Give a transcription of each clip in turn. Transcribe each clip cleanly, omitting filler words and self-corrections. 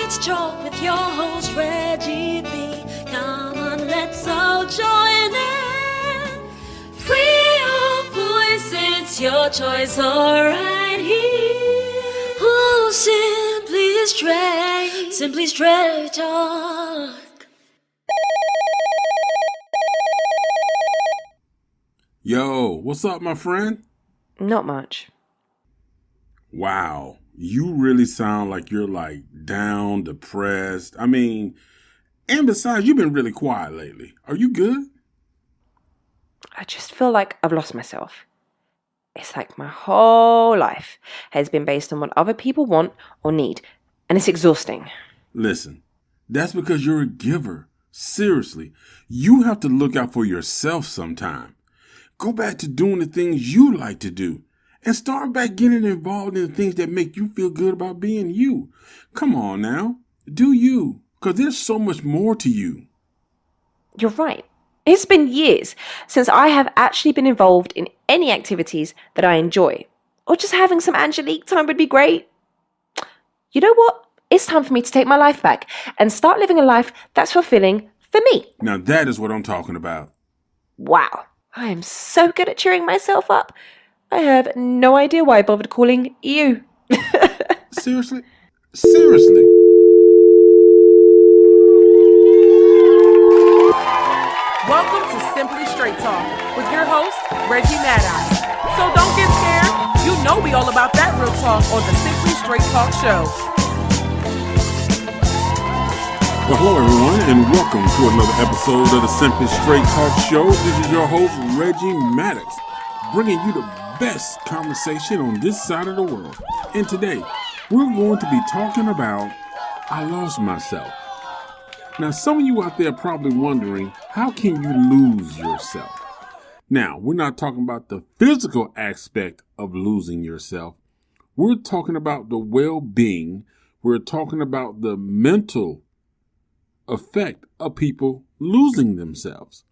Let's talk with your host, Reggie B. Come on, let's all join in. Free your voice, it's your choice, alright here. Oh, simply straight talk. Yo, what's up, my friend? Not much. Wow, you really sound like you're down, depressed. And besides, you've been really quiet lately. Are you good? I just feel like I've lost myself. It's like my whole life has been based on what other people want or need, and it's exhausting. Listen, that's because you're a giver. Seriously, you have to look out for yourself sometime. Go back to doing the things you like to do and start back getting involved in the things that make you feel good about being you. Come on now, do you, because there's so much more to you. You're right. It's been years since I have actually been involved in any activities that I enjoy. Or just having some Angelique time would be great. You know what? It's time for me to take my life back and start living a life that's fulfilling for me. Now that is what I'm talking about. Wow. I am so good at cheering myself up. I have no idea why I bothered calling you. Seriously? Welcome to Simply Straight Talk with your host, Reggie Maddox. So don't get scared. You know we all about that real talk on the Simply Straight Talk show. Well, hello everyone, and welcome to another episode of the Simply Straight Talk show. This is your host, Reggie Maddox, bringing you the best conversation on this side of the world. And today, we're going to be talking about I lost myself. Now, some of you out there are probably wondering, how can you lose yourself? Now, we're not talking about the physical aspect of losing yourself. We're talking about the well-being. We're talking about the mental effect of people losing themselves.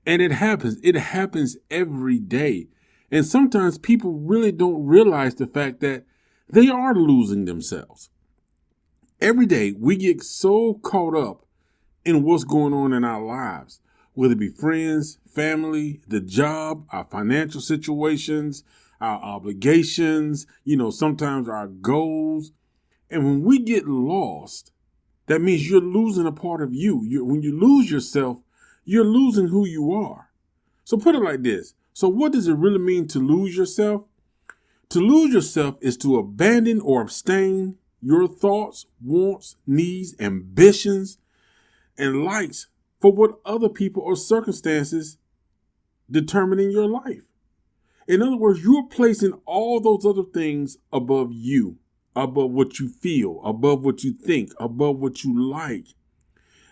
And it happens every day. And sometimes people really don't realize the fact that they are losing themselves. Every day we get so caught up in what's going on in our lives, whether it be friends, family, the job, our financial situations, our obligations, sometimes our goals. And when we get lost, that means you're losing a part of you. When you lose yourself, you're losing who you are. So put it like this. So what does it really mean to lose yourself? To lose yourself is to abandon or abstain your thoughts, wants, needs, ambitions, and likes for what other people or circumstances determine in your life. In other words, you're placing all those other things above you. Above what you feel, above what you think, above what you like.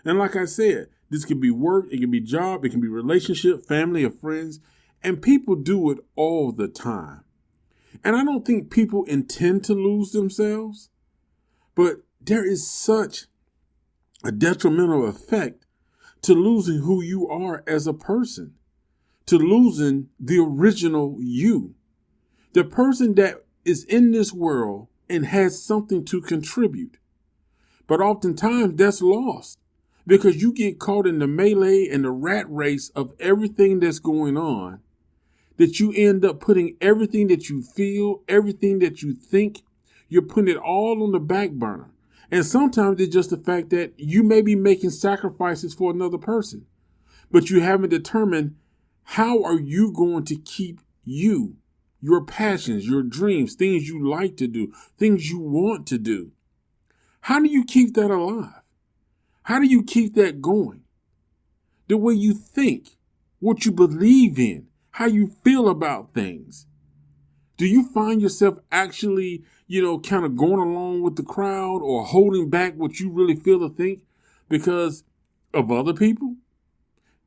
And like I said, this can be work, it can be job, it can be relationship, family, or friends, and people do it all the time. And I don't think people intend to lose themselves, but there is such a detrimental effect to losing who you are as a person, to losing the original you, the person that is in this world and has something to contribute. But oftentimes that's lost because you get caught in the melee and the rat race of everything that's going on, that you end up putting everything that you feel, everything that you think, you're putting it all on the back burner. And sometimes it's just the fact that you may be making sacrifices for another person, but you haven't determined how are you going to keep you, your passions, your dreams, things you like to do, things you want to do. How do you keep that alive? How do you keep that going? The way you think, what you believe in, how you feel about things. Do you find yourself actually, kind of going along with the crowd or holding back what you really feel or think because of other people?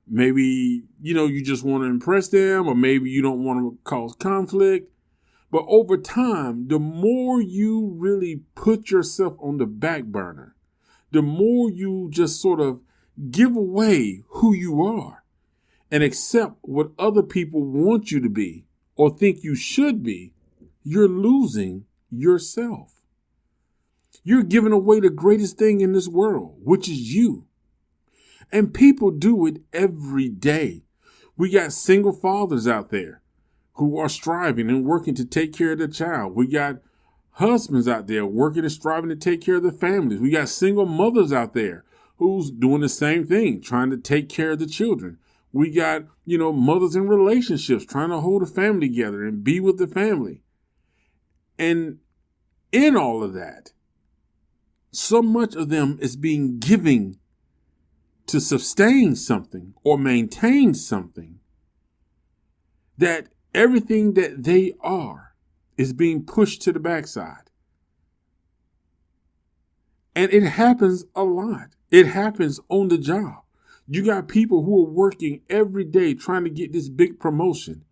Maybe, you just want to impress them, or maybe you don't want to cause conflict. But over time, the more you really put yourself on the back burner, the more you just sort of give away who you are and accept what other people want you to be or think you should be, you're losing yourself. You're giving away the greatest thing in this world, which is you. And people do it every day. We got single fathers out there who are striving and working to take care of their child. We got husbands out there working and striving to take care of their families. We got single mothers out there who's doing the same thing, trying to take care of the children. We got, mothers in relationships trying to hold a family together and be with the family. And in all of that, so much of them is being given to sustain something or maintain something that everything that they are is being pushed to the backside. And it happens a lot. It happens on the job. You got people who are working every day trying to get this big promotion,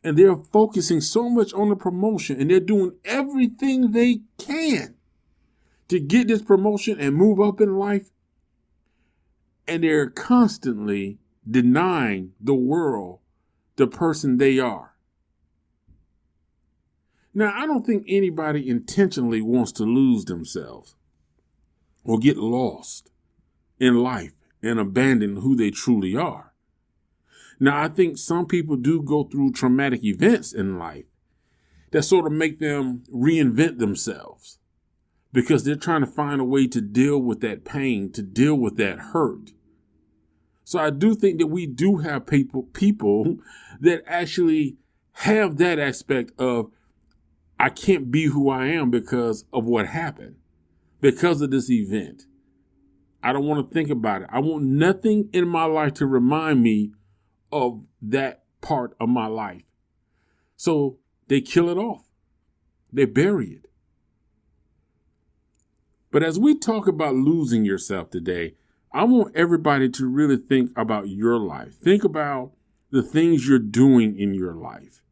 and they're focusing so much on the promotion, and they're doing everything they can to get this promotion and move up in life. And they're constantly denying the world the person they are. Now, I don't think anybody intentionally wants to lose themselves or get lost in life and abandon who they truly are. Now, I think some people do go through traumatic events in life that sort of make them reinvent themselves because they're trying to find a way to deal with that pain, to deal with that hurt. So I do think that we do have people that actually have that aspect of, I can't be who I am because of what happened, because of this event. I don't want to think about it. I want nothing in my life to remind me of that part of my life. So they kill it off. They bury it. But as we talk about losing yourself today, I want everybody to really think about your life. Think about the things you're doing in your life.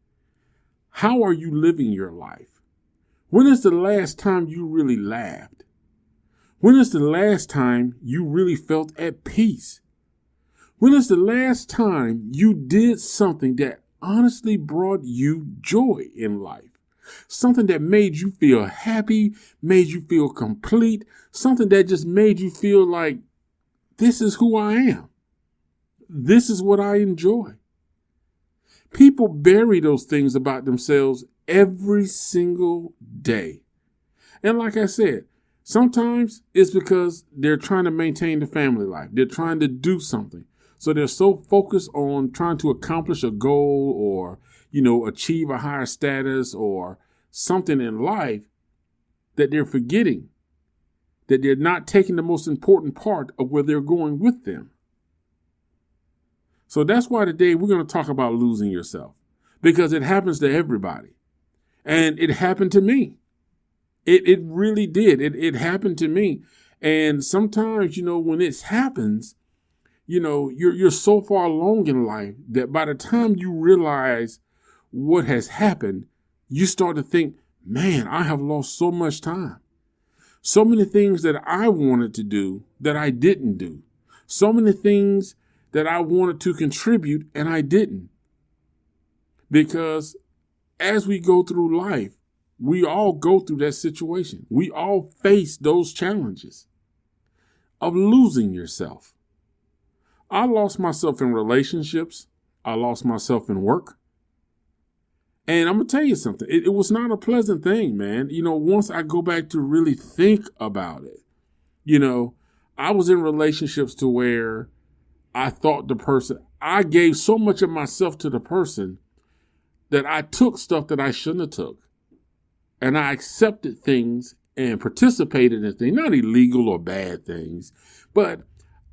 How are you living your life? When is the last time you really laughed? When is the last time you really felt at peace? When is the last time you did something that honestly brought you joy in life? Something that made you feel happy, made you feel complete, something that just made you feel like, this is who I am. This is what I enjoy. People bury those things about themselves every single day. And like I said, sometimes it's because they're trying to maintain the family life. They're trying to do something. So they're so focused on trying to accomplish a goal or, achieve a higher status or something in life that they're forgetting that they're not taking the most important part of where they're going with them. So that's why today we're going to talk about losing yourself, because it happens to everybody. And it happened to me. It really did. It happened to me. And sometimes, when it happens, you're so far along in life that by the time you realize what has happened, you start to think, man, I have lost so much time. So many things that I wanted to do that I didn't do. So many things that I wanted to contribute and I didn't. Because as we go through life, we all go through that situation. We all face those challenges of losing yourself. I lost myself in relationships. I lost myself in work. And I'm going to tell you something. It was not a pleasant thing, man. Once I go back to really think about it, I was in relationships to where I thought I gave so much of myself to the person that I took stuff that I shouldn't have took. And I accepted things and participated in things, not illegal or bad things, but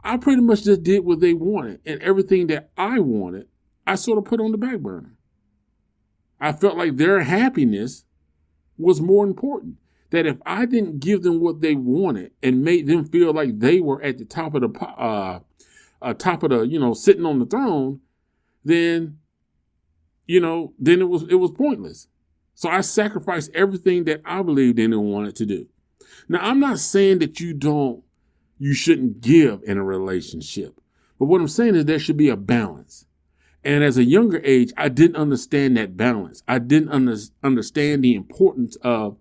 I pretty much just did what they wanted. And everything that I wanted, I sort of put on the back burner. I felt like their happiness was more important. That if I didn't give them what they wanted and made them feel like they were at the top of the sitting on the throne, then it was pointless. So I sacrificed everything that I believed in and wanted to do. Now, I'm not saying that you shouldn't give in a relationship, but what I'm saying is there should be a balance. And as a younger age, I didn't understand that balance. I didn't understand the importance of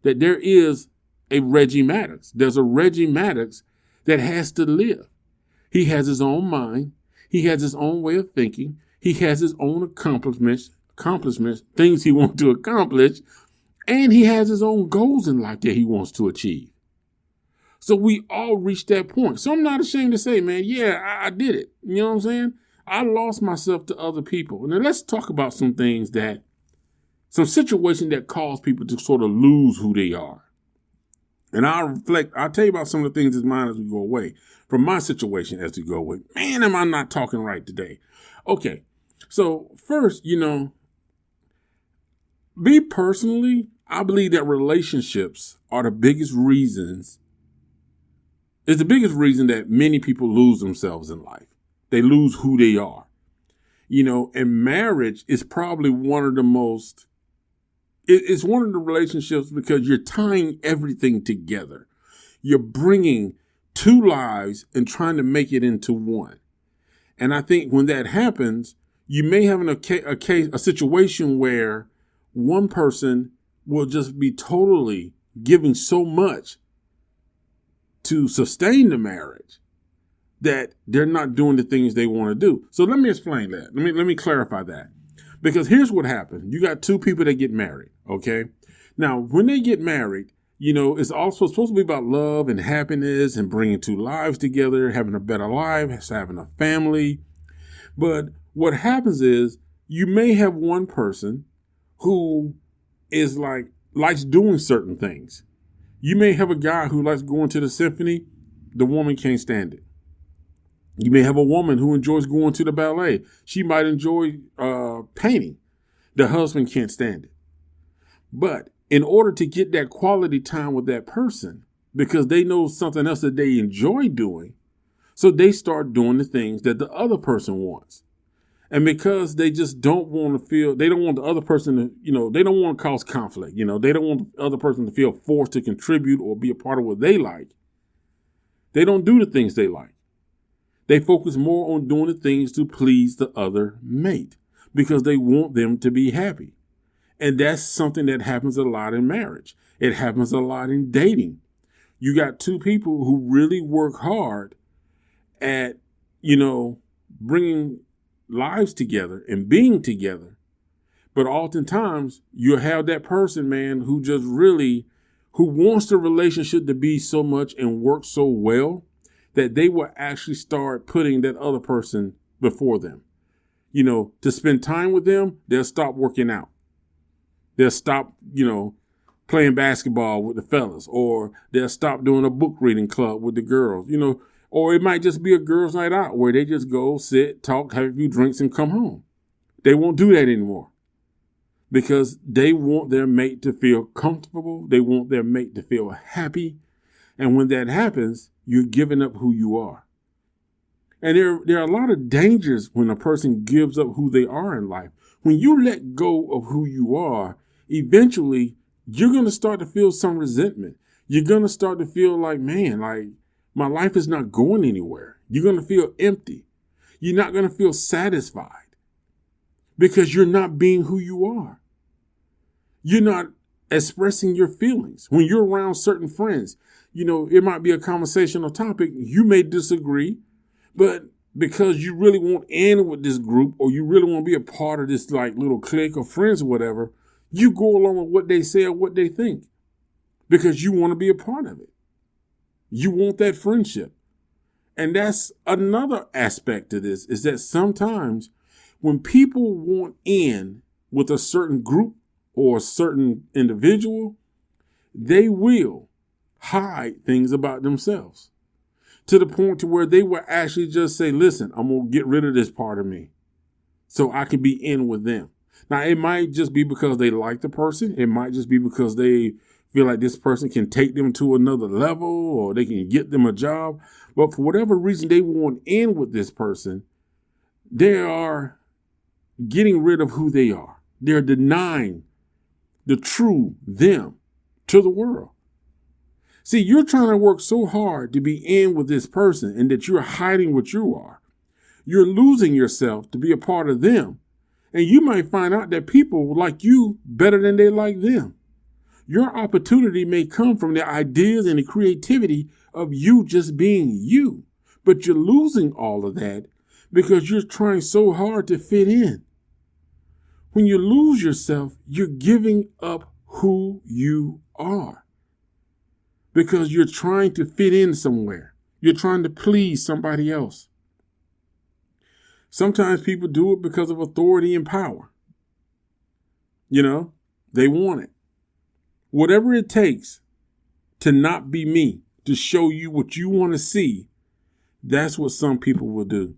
that there is a Reggie Maddox. There's a Reggie Maddox that has to live. He has his own mind. He has his own way of thinking. He has his own accomplishments, things he wants to accomplish, and he has his own goals in life that he wants to achieve. So we all reach that point. So I'm not ashamed to say, man, yeah, I did it. You know what I'm saying? I lost myself to other people. And then let's talk about some situations that cause people to sort of lose who they are. And I'll tell you about some of the things in mind as we go away from my situation as we go away. Man, am I not talking right today? Okay. So first, me personally, I believe that relationships are the biggest reason that many people lose themselves in life. They lose who they are. And marriage is probably one of the most, it's one of the relationships because you're tying everything together. You're bringing two lives and trying to make it into one. And I think when that happens, you may have a situation where one person will just be totally giving so much to sustain the marriage that they're not doing the things they want to do. So let me explain that. Let me clarify that. Because here's what happened. You got two people that get married, okay? Now, when they get married, it's also supposed to be about love and happiness and bringing two lives together, having a better life, having a family. But what happens is you may have one person who is likes doing certain things. You may have a guy who likes going to the symphony. The woman can't stand it. You may have a woman who enjoys going to the ballet. She might enjoy painting. The husband can't stand it. But in order to get that quality time with that person, because they know something else that they enjoy doing, so they start doing the things that the other person wants. And because they just don't want to they don't want the other person to, they don't want to cause conflict. They don't want the other person to feel forced to contribute or be a part of what they like. They don't do the things they like. They focus more on doing the things to please the other mate because they want them to be happy. And that's something that happens a lot in marriage. It happens a lot in dating. You got two people who really work hard at, bringing lives together and being together. But oftentimes you have that person, man, who wants the relationship to be so much and work so well that they will actually start putting that other person before them. To spend time with them, they'll stop working out. They'll stop, playing basketball with the fellas, or they'll stop doing a book reading club with the girls, or it might just be a girls' night out where they just go, sit, talk, have a few drinks and come home. They won't do that anymore because they want their mate to feel comfortable. They want their mate to feel happy. And when that happens, you're giving up who you are. And there are a lot of dangers when a person gives up who they are in life. When you let go of who you are, eventually you're going to start to feel some resentment. You're going to start to feel like, man, my life is not going anywhere. You're going to feel empty. You're not going to feel satisfied because you're not being who you are. You're not expressing your feelings. When you're around certain friends, it might be a conversational topic. You may disagree, but because you really want in with this group or you really want to be a part of this little clique of friends or whatever, you go along with what they say or what they think because you want to be a part of it. You want that friendship. And that's another aspect to this is that sometimes when people want in with a certain group or a certain individual, they will hide things about themselves to the point to where they will actually just say, listen, I'm going to get rid of this part of me so I can be in with them. Now, it might just be because they like the person. It might just be because they feel like this person can take them to another level or they can get them a job. But for whatever reason they want in with this person, they are getting rid of who they are. They're denying the true them to the world. See, you're trying to work so hard to be in with this person and that you're hiding what you are. You're losing yourself to be a part of them. And you might find out that people like you better than they like them. Your opportunity may come from the ideas and the creativity of you just being you. But you're losing all of that because you're trying so hard to fit in. When you lose yourself, you're giving up who you are because you're trying to fit in somewhere. You're trying to please somebody else. Sometimes people do it because of authority and power. They want it. Whatever it takes to not be me, to show you what you want to see, that's what some people will do.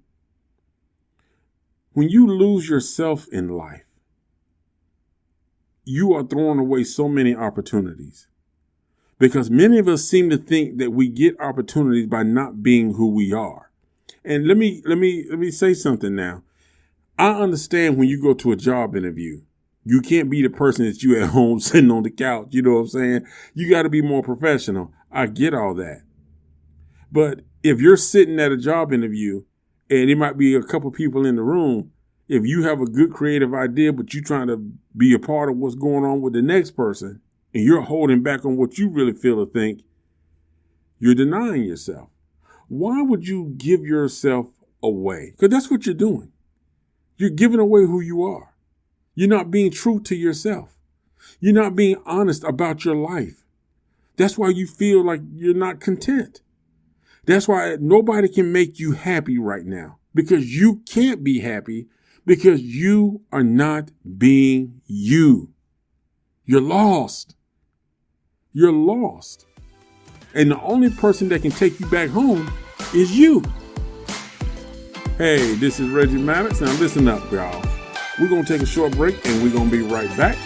When you lose yourself in life, you are throwing away so many opportunities because many of us seem to think that we get opportunities by not being who we are. And let me say something now. I understand when you go to a job interview, you can't be the person that you at home sitting on the couch. You know what I'm saying? You got to be more professional. I get all that. But if you're sitting at a job interview and there might be a couple people in the room, if you have a good creative idea, but you're trying to be a part of what's going on with the next person and you're holding back on what you really feel or think, you're denying yourself. Why would you give yourself away? Because that's what you're doing. You're giving away who you are. You're not being true to yourself. You're not being honest about your life. That's why you feel like you're not content. That's why nobody can make you happy right now, because you can't be happy because you are not being you. You're lost. You're lost. And the only person that can take you back home is you. Hey, this is Reggie Maddox. Now listen up, y'all. We're going to take a short break and we're going to be right back.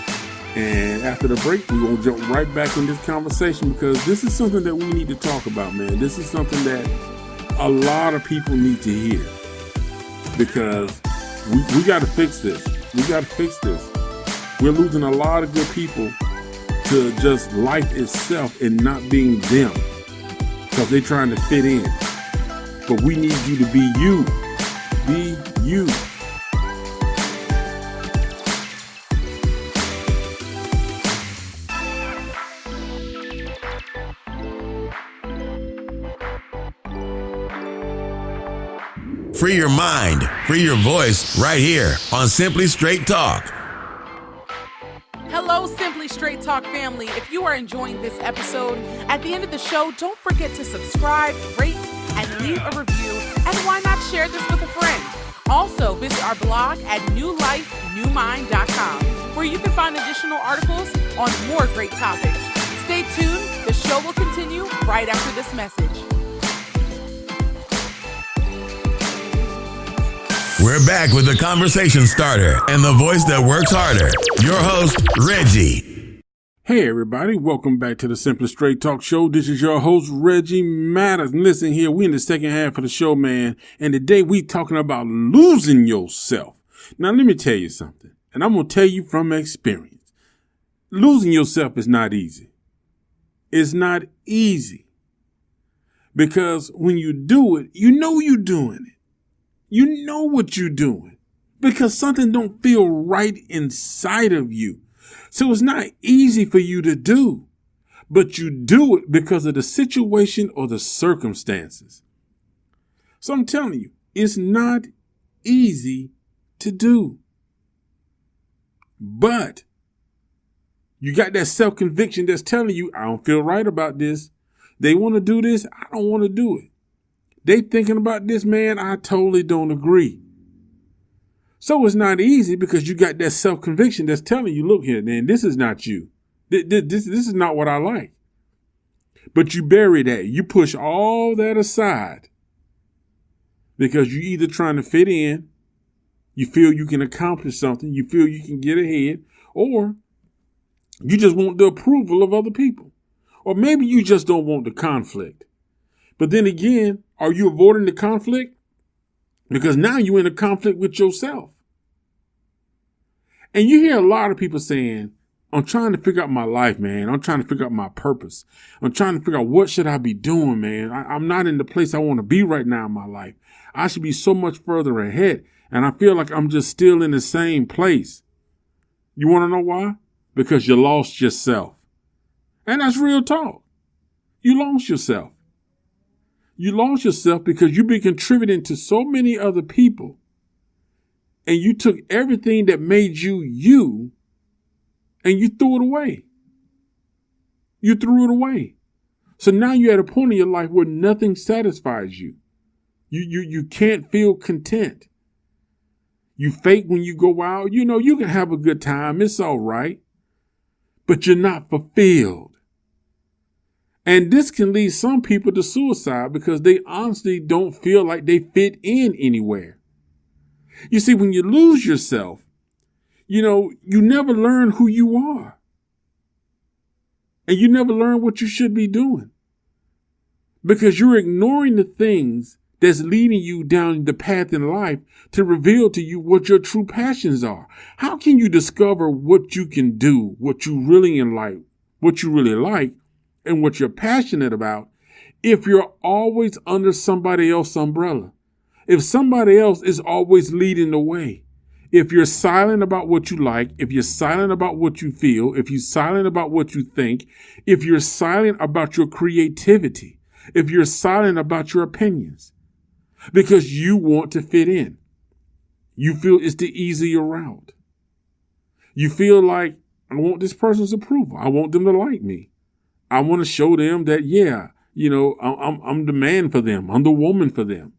And after the break, we're going to jump right back in this conversation because this is something that we need to talk about, man. This is something that a lot of people need to hear because we got to fix this. We got to fix this. We're losing a lot of good people to just life itself and not being them because they're trying to fit in. But we need you to be you. Be you. Free your mind, free your voice right here on Simply Straight Talk. Hello, Simply Straight Talk family. If you are enjoying this episode, at the end of the show, don't forget to subscribe, rate, and leave a review. And why not share this with a friend? Also, visit our blog at newlifenewmind.com, where you can find additional articles on more great topics. Stay tuned. The show will continue right after this message. We're back with the conversation starter and the voice that works harder. Your host, Reggie. Hey, everybody. Welcome back to the Simply Straight Talk Show. This is your host, Reggie Maddox. Listen here, we in the second half of the show, man. And today we talking about losing yourself. Now, let me tell you something. And I'm going to tell you from experience. Losing yourself is not easy. It's not easy. Because when you do it, you know you're doing it. You know what you're doing because something don't feel right inside of you. So it's not easy for you to do, but you do it because of the situation or the circumstances. So I'm telling you, it's not easy to do, but you got that self-conviction that's telling you, I don't feel right about this. They want to do this. I don't want to do it. They thinking about this, man, I totally don't agree. So it's not easy because you got that self-conviction that's telling you, look here, man, this is not you. This is not what I like. But you bury that. You push all that aside because you're either trying to fit in, you feel you can accomplish something, you feel you can get ahead, or you just want the approval of other people. Or maybe you just don't want the conflict. But then again, are you avoiding the conflict? Because now you're in a conflict with yourself. And you hear a lot of people saying, I'm trying to figure out my life, man. I'm trying to figure out my purpose. I'm trying to figure out what should I be doing, man. I'm not in the place I want to be right now in my life. I should be so much further ahead. And I feel like I'm just still in the same place. You want to know why? Because you lost yourself. And that's real talk. You lost yourself. You lost yourself because you've been contributing to so many other people. And you took everything that made you you and you threw it away. You threw it away. So now you're at a point in your life where nothing satisfies you. You can't feel content. You fake when you go out. You know, you can have a good time. It's all right. But you're not fulfilled. And this can lead some people to suicide because they honestly don't feel like they fit in anywhere. You see, when you lose yourself, you know, you never learn who you are. And you never learn what you should be doing. Because you're ignoring the things that's leading you down the path in life to reveal to you what your true passions are. How can you discover what you can do, what you really like, what you really like, and what you're passionate about if you're always under somebody else's umbrella? If somebody else is always leading the way, if you're silent about what you like, if you're silent about what you feel, if you're silent about what you think, if you're silent about your creativity, if you're silent about your opinions, because you want to fit in, you feel it's the easier route. You feel like, I want this person's approval. I want them to like me. I want to show them that, yeah, you know, I'm the man for them. I'm the woman for them.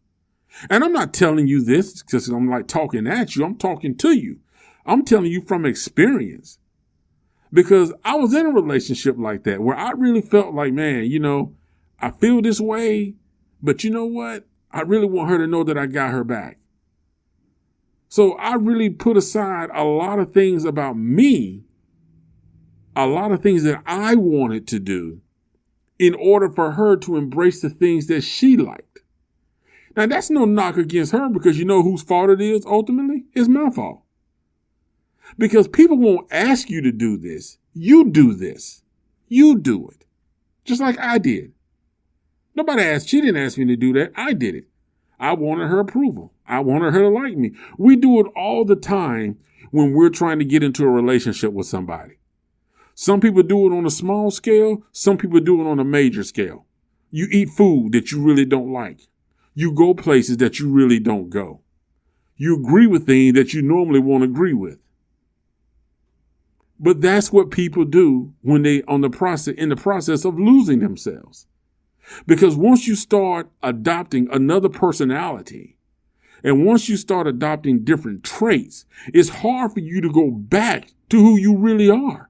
And I'm not telling you this because I'm like talking at you. I'm talking to you. I'm telling you from experience. Because I was in a relationship like that where I really felt like, man, you know, I feel this way, but you know what? I really want her to know that I got her back. So I really put aside a lot of things about me, a lot of things that I wanted to do in order for her to embrace the things that she liked. Now, that's no knock against her because you know whose fault it is ultimately? It's my fault. Because people won't ask you to do this. You do this. You do it. Just like I did. Nobody asked. She didn't ask me to do that. I did it. I wanted her approval. I wanted her to like me. We do it all the time when we're trying to get into a relationship with somebody. Some people do it on a small scale. Some people do it on a major scale. You eat food that you really don't like. You go places that you really don't go. You agree with things that you normally won't agree with. But that's what people do when they in the process of losing themselves. Because once you start adopting another personality, and once you start adopting different traits, it's hard for you to go back to who you really are.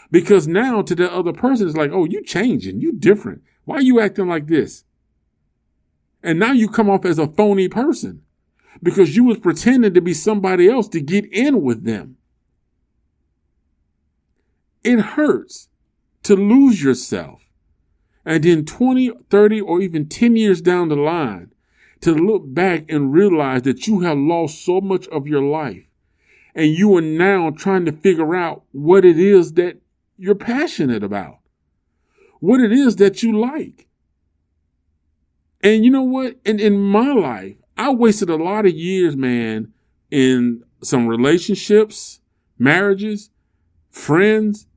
Because now to the other person, it's like, oh, you changing, you different. Why are you acting like this? And now you come off as a phony person because you was pretending to be somebody else to get in with them. It hurts to lose yourself. And then 20, 30, or even 10 years down the line, to look back and realize that you have lost so much of your life. And you are now trying to figure out what it is that you're passionate about. What it is that you like. And you know what? In my life, I wasted a lot of years, man, in some relationships, marriages, friends,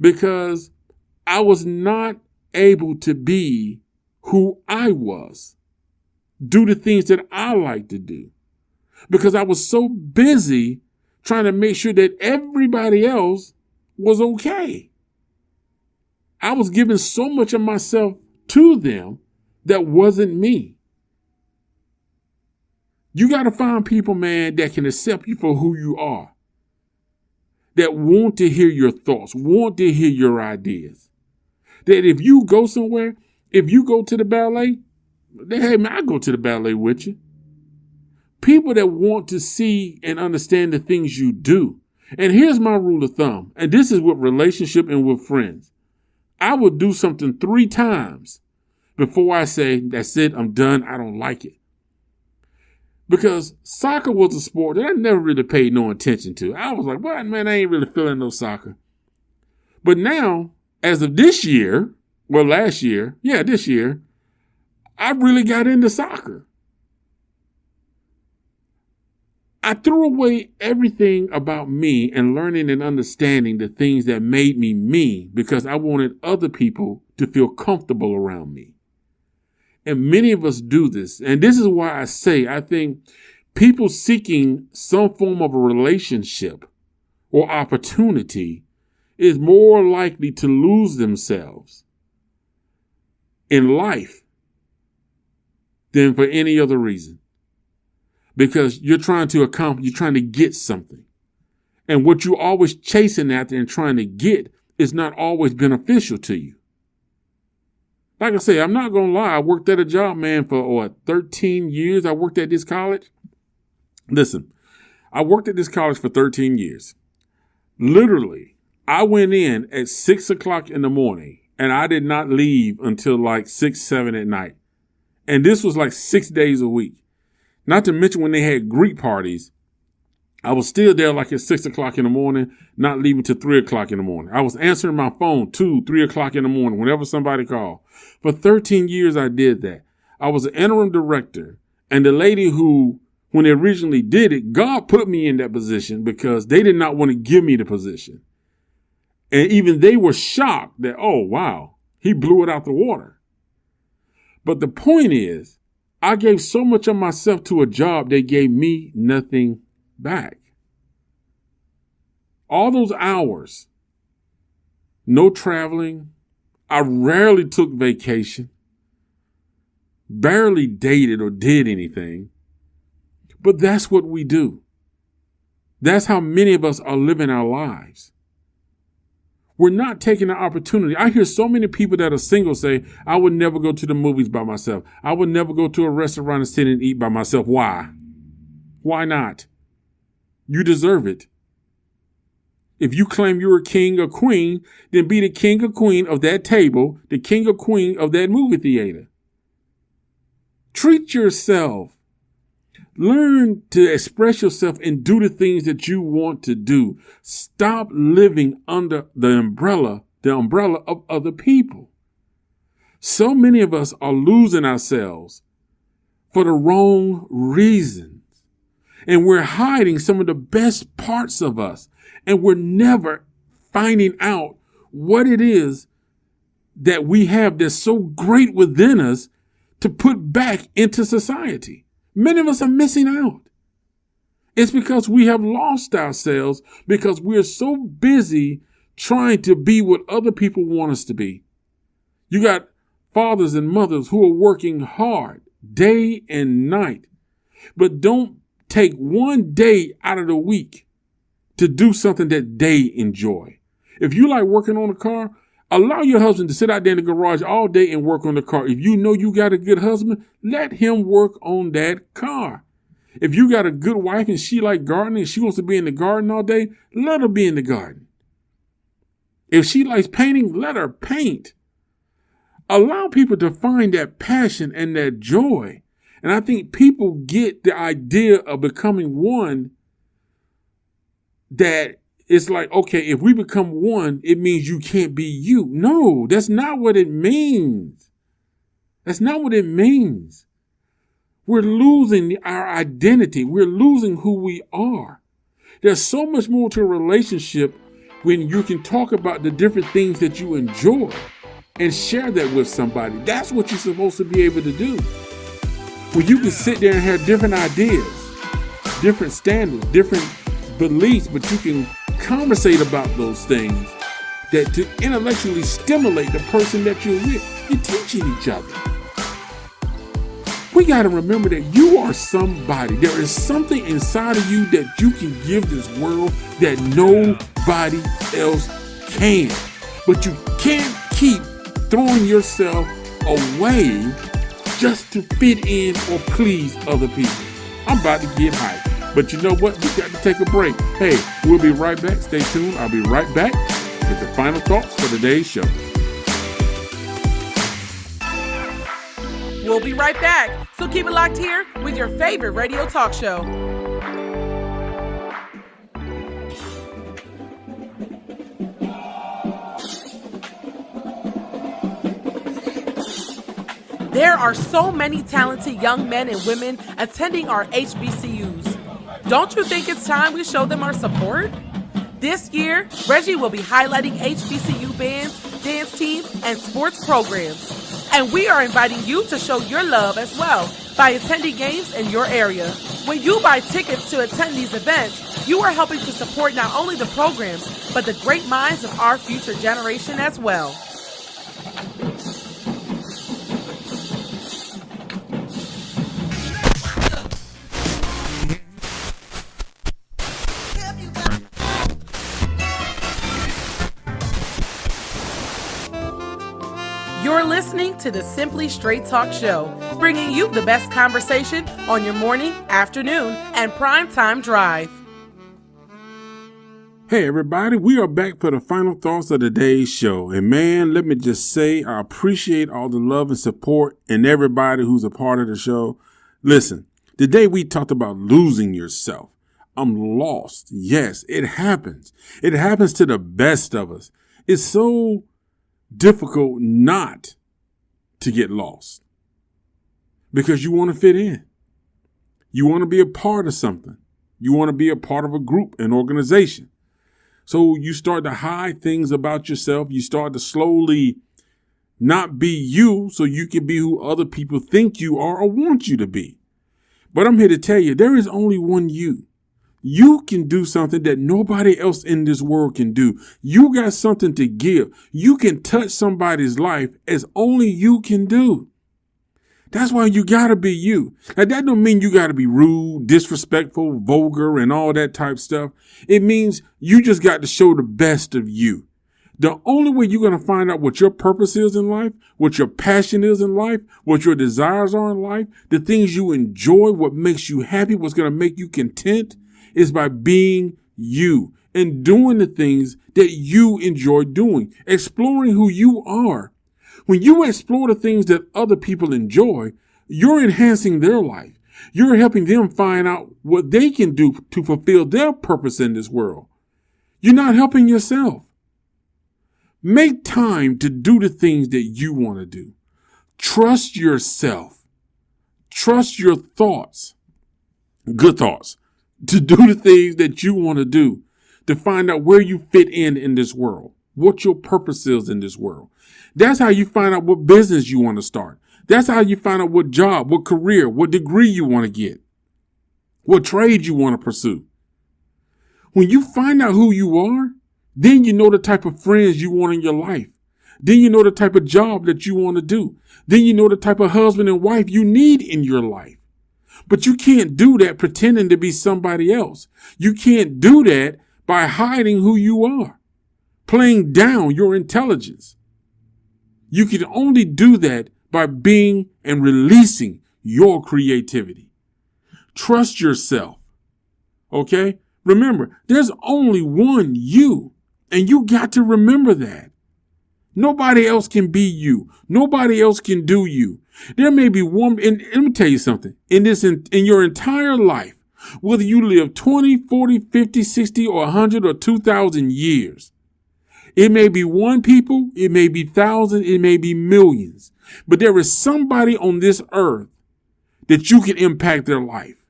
because I was not able to be who I was, do the things that I like to do, because I was so busy trying to make sure that everybody else was okay. I was giving so much of myself to them that wasn't me. You got to find people, man, that can accept you for who you are, that want to hear your thoughts, want to hear your ideas. That if you go somewhere, if you go to the ballet, hey, man, I go to the ballet with you. People that want to see and understand the things you do. And here's my rule of thumb, and this is with relationship and with friends. I would do something 3 times before I say, that's it, I'm done, I don't like it. Because soccer was a sport that I never really paid no attention to. I was like, well, man, I ain't really feeling no soccer. But now, as of this year, well, last year, this year, I really got into soccer. I threw away everything about me and learning and understanding the things that made me me because I wanted other people to feel comfortable around me. And many of us do this. And this is why I say I think people seeking some form of a relationship or opportunity is more likely to lose themselves in life than for any other reason. Because you're trying to accomplish, you're trying to get something. And what you're always chasing after and trying to get is not always beneficial to you. Like I say, I'm not going to lie. I worked at a job, man, for 13 years. I worked at this college. Listen, I worked at this college for 13 years. Literally, I went in at 6 o'clock in the morning and I did not leave until like 6, 7 at night. And this was like 6 days a week. Not to mention when they had Greek parties, I was still there like at 6 o'clock in the morning, not leaving till 3 o'clock in the morning. I was answering my phone 2, 3 o'clock in the morning whenever somebody called. For 13 years, I did that. I was an interim director. And the lady who, when they originally did it, God put me in that position because they did not want to give me the position. And even they were shocked that, oh, wow, he blew it out the water. But the point is, I gave so much of myself to a job they gave me nothing back. All those hours, no traveling. I rarely took vacation, barely dated or did anything. But that's what we do. That's how many of us are living our lives. We're not taking the opportunity. I hear so many people that are single say, I would never go to the movies by myself. I would never go to a restaurant and sit and eat by myself. Why? Why not? You deserve it. If you claim you're a king or queen, then be the king or queen of that table, the king or queen of that movie theater. Treat yourself. Learn to express yourself and do the things that you want to do. Stop living under the umbrella of other people. So many of us are losing ourselves for the wrong reasons. And we're hiding some of the best parts of us. And we're never finding out what it is that we have that's so great within us to put back into society. Many of us are missing out. It's because we have lost ourselves because we're so busy trying to be what other people want us to be. You got fathers and mothers who are working hard day and night, but don't take one day out of the week to do something that they enjoy. If you like working on a car, allow your husband to sit out there in the garage all day and work on the car. If you know you got a good husband, let him work on that car. If you got a good wife and she like gardening and she wants to be in the garden all day, let her be in the garden. If she likes painting, let her paint. Allow people to find that passion and that joy. And I think people get the idea of becoming one that it's like, okay, if we become one, it means you can't be you. No, that's not what it means. That's not what it means. We're losing our identity. We're losing who we are. There's so much more to a relationship when you can talk about the different things that you enjoy and share that with somebody. That's what you're supposed to be able to do. When you can sit there and have different ideas, different standards, different beliefs, but you can conversate about those things that to intellectually stimulate the person that you're with. You're teaching each other. We got to remember that you are somebody. There is something inside of you that you can give this world that nobody else can. But you can't keep throwing yourself away just to fit in or please other people. I'm about to get hyped. But you know what? We got to take a break. Hey, we'll be right back. Stay tuned. I'll be right back with the final thoughts for today's show. We'll be right back. So keep it locked here with your favorite radio talk show. There are so many talented young men and women attending our HBCUs. Don't you think it's time we show them our support? This year, Reggie will be highlighting HBCU bands, dance teams, and sports programs. And we are inviting you to show your love as well by attending games in your area. When you buy tickets to attend these events, you are helping to support not only the programs, but the great minds of our future generation as well. You're listening to the Simply Straight Talk Show, bringing you the best conversation on your morning, afternoon, and primetime drive. Hey everybody, we are back for the final thoughts of today's show. And man, let me just say, I appreciate all the love and support and everybody who's a part of the show. Listen, today we talked about losing yourself. I'm lost. Yes, it happens. It happens to the best of us. It's so difficult not to get lost because you want to fit in. You want to be a part of something. You want to be a part of a group, an organization. So you start to hide things about yourself. You start to slowly not be you so you can be who other people think you are or want you to be. But I'm here to tell you, there is only one you. You can do something that nobody else in this world can do. You got something to give. You can touch somebody's life as only you can do. That's why you gotta be you. Now, that don't mean you gotta be rude, disrespectful, vulgar, and all that type stuff. It means you just got to show the best of you. The only way you're gonna find out what your purpose is in life, what your passion is in life, what your desires are in life, the things you enjoy, what makes you happy, what's gonna make you content, is by being you and doing the things that you enjoy doing, exploring who you are. When you explore the things that other people enjoy, you're enhancing their life. You're helping them find out what they can do to fulfill their purpose in this world. You're not helping yourself. Make time to do the things that you want to do. Trust yourself. Trust your thoughts, good thoughts, to do the things that you want to do, to find out where you fit in this world, what your purpose is in this world. That's how you find out what business you want to start. That's how you find out what job, what career, what degree you want to get, what trade you want to pursue. When you find out who you are, then you know the type of friends you want in your life. Then you know the type of job that you want to do. Then you know the type of husband and wife you need in your life. But you can't do that pretending to be somebody else. You can't do that by hiding who you are, playing down your intelligence. You can only do that by being and releasing your creativity. Trust yourself. Okay? Remember, there's only one you, and you got to remember that. Nobody else can be you. Nobody else can do you. There may be one, and let me tell you something, in your entire life, whether you live 20, 40, 50, 60, or 100 or 2,000 years, it may be one people, it may be thousands, it may be millions, but there is somebody on this earth that you can impact their life.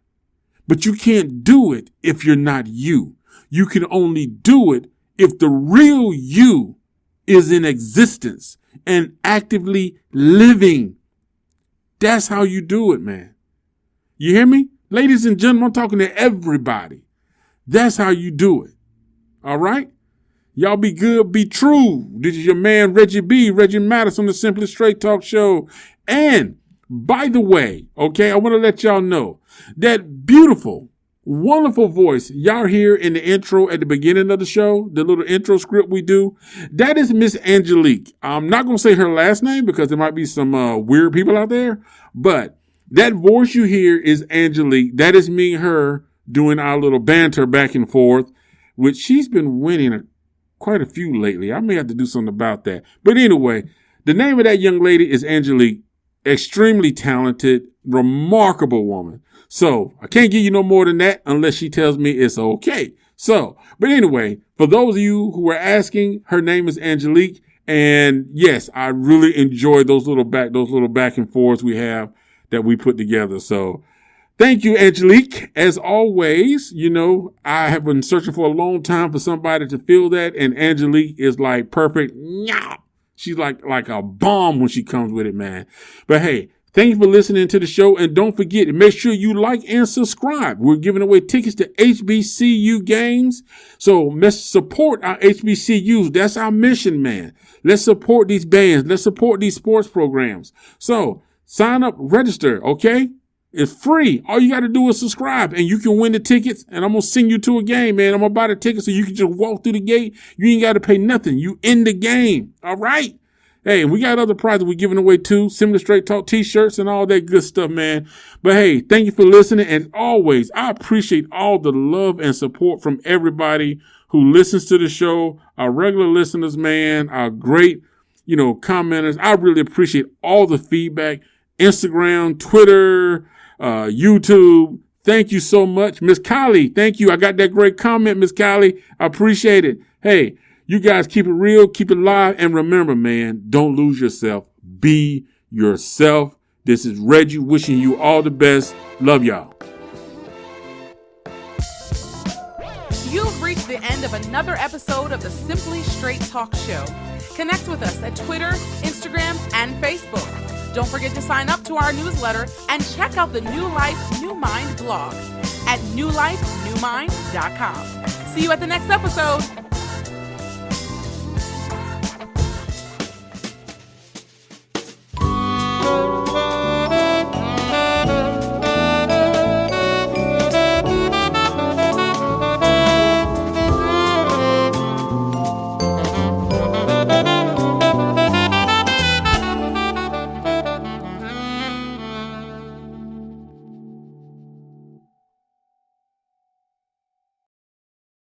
But you can't do it if you're not you. You can only do it if the real you is in existence and actively living. That's how you do it, man. You hear me? Ladies and gentlemen, I'm talking to everybody. That's how you do it. All right? Y'all be good, be true. This is your man, Reggie Mattis on the Simply Straight Talk Show. And by the way, okay, I want to let y'all know that beautiful, wonderful voice y'all hear in the intro at the beginning of the show, the little intro script we do, that is Miss Angelique. I'm not going to say her last name because there might be some weird people out there, but that voice you hear is Angelique. That is me and her doing our little banter back and forth, which she's been winning quite a few lately. I may have to do something about that. But anyway, the name of that young lady is Angelique. Extremely talented, remarkable woman. So I can't give you no more than that unless she tells me it's okay. So, but anyway, for those of you who are asking, her name is Angelique. And yes, I really enjoy those little back and forths we have that we put together. So Thank you, Angelique. As always, you know, I have been searching for a long time for somebody to fill that, and Angelique is like perfect. She's like a bomb when she comes with it, man. But hey, thank you for listening to the show, and don't forget to make sure you like and subscribe. We're giving away tickets to HBCU games, so let's support our HBCUs. That's our mission, man. Let's support these bands. Let's support these sports programs. So sign up, register, okay? It's free. All you got to do is subscribe, and you can win the tickets, and I'm going to send you to a game, man. I'm going to buy the tickets so you can just walk through the gate. You ain't got to pay nothing. You in the game, all right? Hey, we got other prizes we're giving away too. Simply Straight Talk t-shirts and all that good stuff, man. But hey, thank you for listening. And always, I appreciate all the love and support from everybody who listens to the show. Our regular listeners, man, our great, commenters. I really appreciate all the feedback. Instagram, Twitter, YouTube. Thank you so much. Miss Kylie, thank you. I got that great comment, Miss Kylie. I appreciate it. Hey, you guys keep it real, keep it live, and remember, man, don't lose yourself. Be yourself. This is Reggie wishing you all the best. Love y'all. You've reached the end of another episode of the Simply Straight Talk Show. Connect with us at Twitter, Instagram, and Facebook. Don't forget to sign up to our newsletter and check out the New Life, New Mind blog at newlifenewmind.com. See you at the next episode.